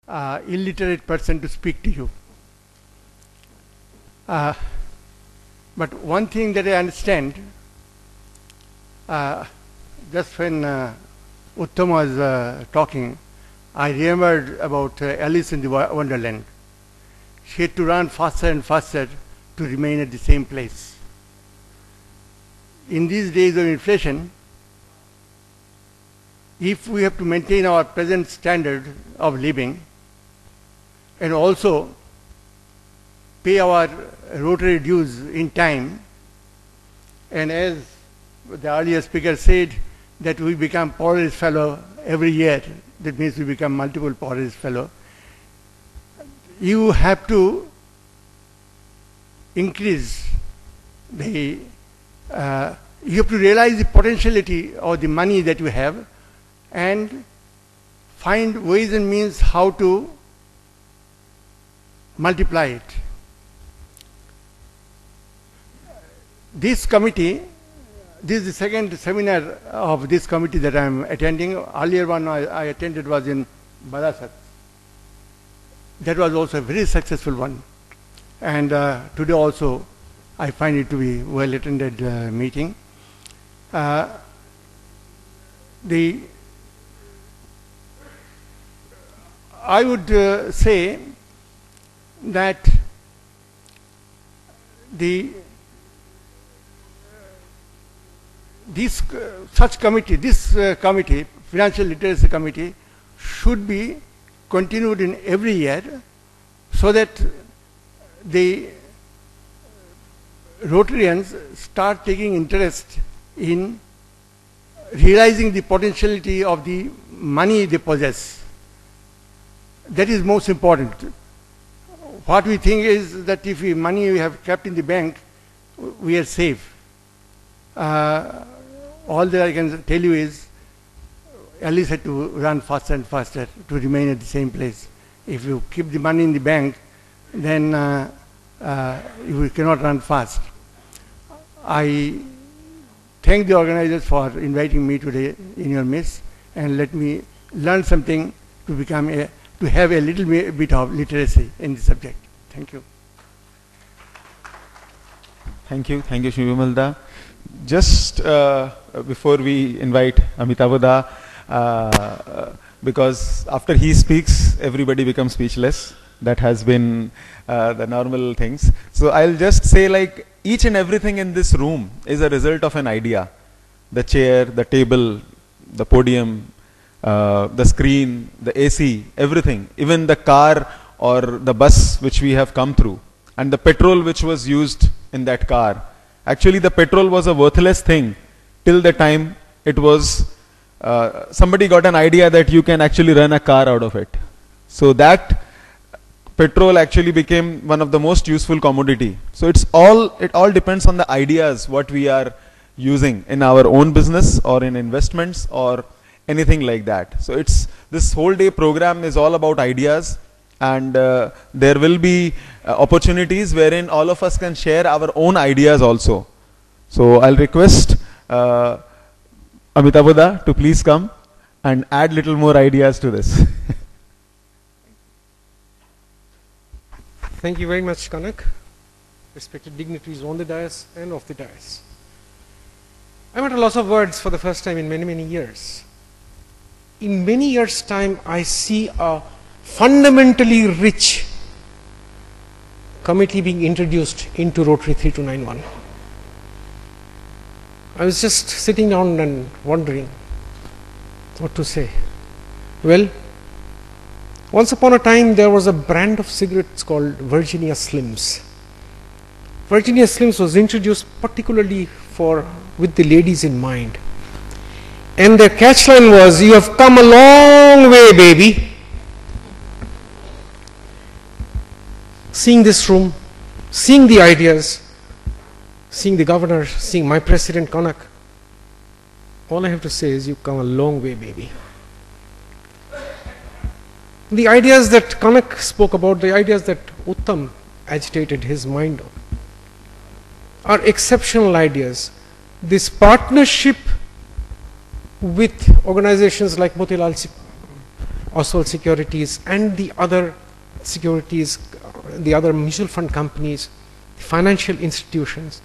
illiterate person to speak to you. But one thing that I understand, just when Uttam was talking, I remembered about Alice in the Wonderland. She had to run faster and faster to remain at the same place. In these days of inflation, if we have to maintain our present standard of living and also pay our Rotary dues in time, and as the earlier speaker said, that we become Porter's Fellow every year, that means we become multiple Porter's Fellow, you have to increase the, you have to realize the potentiality of the money that you have and find ways and means how to multiply it. This committee, this is the second seminar of this committee that I am attending. Earlier one I attended was in Barasat. That was also a very successful one. And today also I find it to be well attended meeting. I would say that this committee, Financial Literacy Committee, should be continued in every year so that the Rotarians start taking interest in realizing the potentiality of the money they possess. That is most important. What we think is that if money we have kept in the bank, we are safe. All that I can tell you is Alice had to run faster and faster to remain at the same place. If you keep the money in the bank, then you cannot run fast. I thank the organizers for inviting me today in your midst and let me learn something to become to have a little bit of literacy in the subject. Thank you. Thank you, Shivamalda. Just before we invite Amitava, because after he speaks, everybody becomes speechless. That has been the normal things. So I'll just say, like, each and everything in this room is a result of an idea. The chair, the table, the podium, the screen, the AC, everything. Even the car or the bus which we have come through, and the petrol which was used in that car. Actually, the petrol was a worthless thing till the time it was, somebody got an idea that you can actually run a car out of it. So that petrol actually became one of the most useful commodity. So it all depends on the ideas what we are using in our own business or in investments or anything like that. So this whole day program is all about ideas, and there will be opportunities wherein all of us can share our own ideas also. So I'll request Amitava to please come and add little more ideas to this. Thank you very much, Kanak. Respected dignitaries on the dais and off the dais. I'm at a loss of words for the first time in many, many years. In many years' time, I see a fundamentally rich committee being introduced into Rotary 3291. I was just sitting down and wondering what to say. Well, once upon a time there was a brand of cigarettes called Virginia Slims. Virginia Slims was introduced particularly with the ladies in mind. And their catchline was, "You have come a long way, baby." Seeing this room, seeing the ideas, seeing the governor, seeing my president Kanak, all I have to say is, you've come a long way, baby. The ideas that Kanak spoke about, the ideas that Uttam agitated his mind on, are exceptional ideas. This partnership with organizations like Motilal Oswald Securities and the other securities, the other mutual fund companies, financial institutions,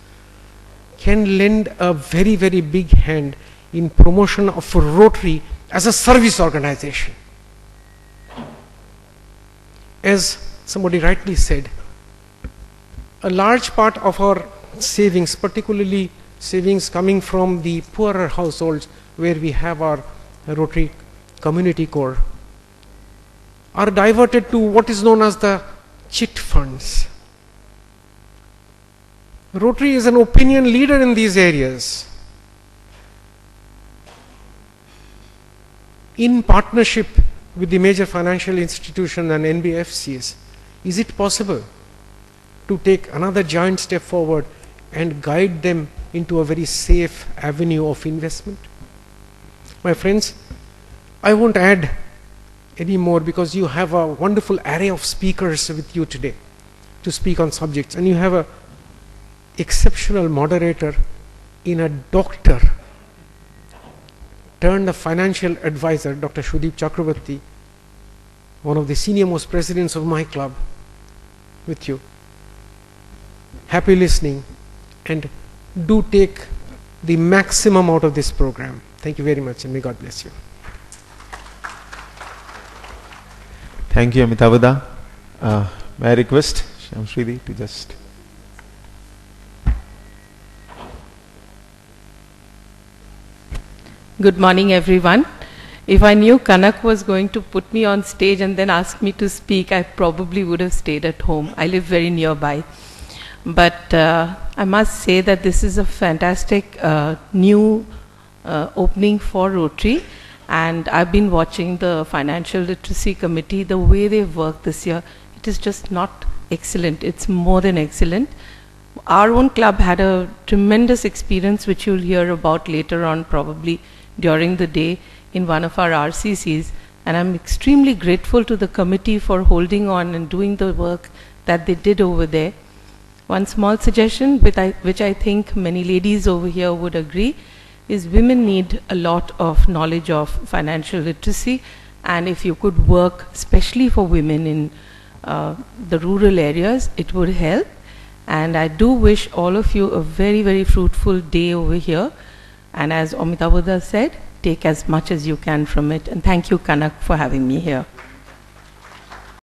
can lend a very, very big hand in promotion of Rotary as a service organization. As somebody rightly said, a large part of our savings, particularly savings coming from the poorer households where we have our Rotary Community Corps, are diverted to what is known as the chit funds. Rotary is an opinion leader in these areas. In partnership with the major financial institutions and NBFCs, is it possible to take another giant step forward and guide them into a very safe avenue of investment? My friends, I won't add any more because you have a wonderful array of speakers with you today to speak on subjects, and you have an exceptional moderator in a doctor turned a financial advisor, Dr. Shudeep Chakrabarti, one of the senior most presidents of my club, with you. Happy listening, and do take the maximum out of this program. Thank you very much, and may God bless you. Thank you, Amitava. May I request Shamshridi to just... Good morning, everyone. If I knew Kanak was going to put me on stage and then ask me to speak, I probably would have stayed at home. I live very nearby. But I must say that this is a fantastic new opening for Rotary. And I've been watching the Financial Literacy Committee, the way they've worked this year. It is just not excellent. It's more than excellent. Our own club had a tremendous experience, which you'll hear about later on, probably during the day in one of our RCCs. And I'm extremely grateful to the committee for holding on and doing the work that they did over there. One small suggestion, which I think many ladies over here would agree, is women need a lot of knowledge of financial literacy, and if you could work especially for women in the rural areas, it would help. And I do wish all of you a very, very fruitful day over here, and as Amitava said, take as much as you can from it. And thank you, Kanak, for having me here.